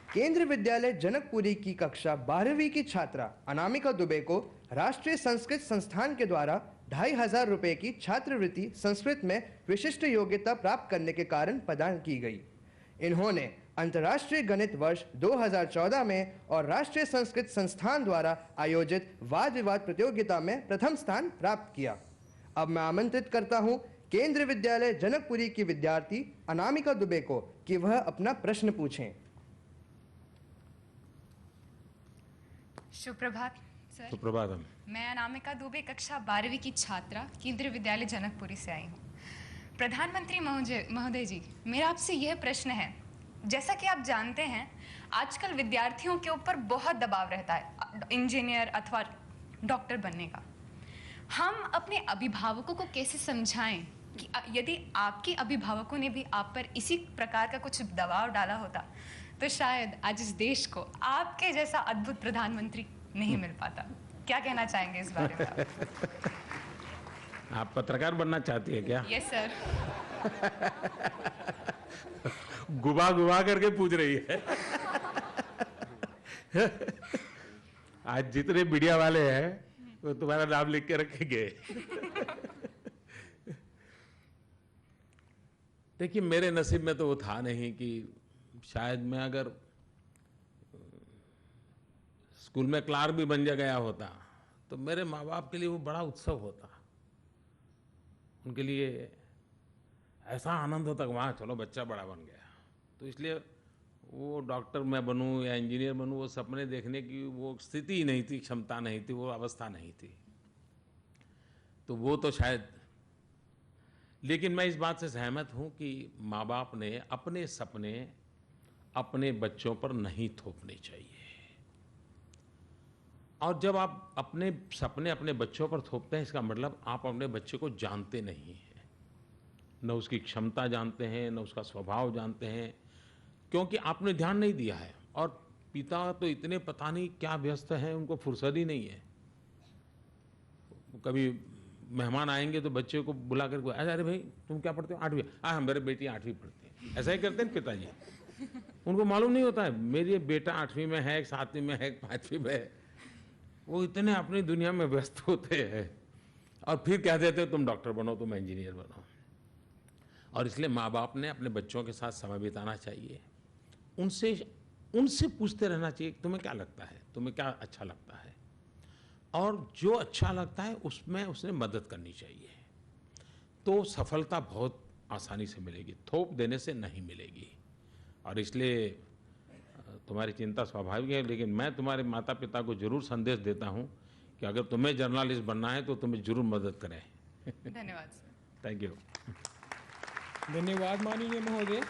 केंद्रीय विद्यालय जनकपुरी की कक्षा 12वीं की छात्रा अनामिका दुबे को राष्ट्रीय संस्कृत संस्थान के द्वारा 2,500 रुपए की छात्रवृत्ति संस्कृत में विशिष्ट योग्यता प्राप्त करने के कारण प्रदान की गई। इन्होंने अंतर्राष्ट्रीय गणित वर्ष 2014 में और राष्ट्रीय संस्कृत संस्थान द्वारा आयोजित वाद विवाद प्रतियोगिता में प्रथम स्थान प्राप्त किया। अब मैं आमंत्रित करता हूं केंद्रीय विद्यालय जनकपुरी की विद्यार्थी अनामिका दुबे को कि वह अपना प्रश्न पूछें। सुप्रभात सर। सुप्रभात। मैं अनामिका दुबे कक्षा 12वीं की छात्रा केंद्रीय विद्यालय जनकपुरी से आई हूँ। प्रधानमंत्री महोदय जी, मेरा आपसे यह प्रश्न है, जैसा कि आप जानते हैं आजकल विद्यार्थियों के ऊपर बहुत दबाव रहता है इंजीनियर अथवा डॉक्टर बनने का। हम अपने अभिभावकों को कैसे समझाएं कि यदि आपके अभिभावकों ने भी आप पर इसी प्रकार का कुछ दबाव डाला होता तो शायद आज इस देश को आपके जैसा अद्भुत प्रधानमंत्री नहीं मिल पाता। क्या कहना चाहेंगे इस बारे में आप पत्रकार बनना चाहती है क्या? Yes sir. गुबा गुबा करके पूछ रही है। आज जितने मीडिया वाले हैं वो तुम्हारा नाम लिख के रखेंगे। देखिए, मेरे नसीब में तो वो था नहीं कि शायद मैं अगर स्कूल में क्लार्क भी बन गया होता तो मेरे माँ बाप के लिए वो बड़ा उत्सव होता। उनके लिए ऐसा आनंद होता कि वहाँ चलो बच्चा बड़ा बन गया। तो इसलिए वो डॉक्टर मैं बनूं या इंजीनियर बनूं, वो सपने देखने की वो स्थिति ही नहीं थी, क्षमता नहीं थी, वो अवस्था नहीं थी। तो वो तो शायद, लेकिन मैं इस बात से सहमत हूं कि माँ बाप ने अपने सपने अपने बच्चों पर नहीं थोपने चाहिए। और जब आप अपने सपने अपने बच्चों पर थोपते हैं, इसका मतलब आप अपने बच्चे को जानते नहीं हैं, न उसकी क्षमता जानते हैं, न उसका स्वभाव जानते हैं, क्योंकि आपने ध्यान नहीं दिया है। और पिता तो इतने पता नहीं क्या व्यस्त हैं, उनको फुर्सत ही नहीं है। कभी मेहमान आएंगे तो बच्चे को बुला करके, अरे भाई तुम क्या पढ़ते हो? 8वीं। हाँ, मेरे बेटी 8वीं पढ़ती है। ऐसा ही करते हैं पिताजी। उनको मालूम नहीं होता है मेरी बेटा 8वीं में है, 7वीं में है, 5वीं में है। वो इतने अपनी दुनिया में व्यस्त होते हैं और फिर कह देते हो तुम डॉक्टर बनो, तुम इंजीनियर बनो। और इसलिए माँ बाप ने अपने बच्चों के साथ समय बिताना चाहिए, उनसे पूछते रहना चाहिए तुम्हें क्या लगता है, तुम्हें क्या अच्छा लगता है, और जो अच्छा लगता है उसमें उसने मदद करनी चाहिए। तो सफलता बहुत आसानी से मिलेगी, थोप देने से नहीं मिलेगी। और इसलिए तुम्हारी चिंता स्वाभाविक है, लेकिन मैं तुम्हारे माता पिता को जरूर संदेश देता हूं कि अगर तुम्हें जर्नलिस्ट बनना है तो तुम्हें जरूर मदद करें। धन्यवाद सर। Thank you. धन्यवाद माननीय महोदय।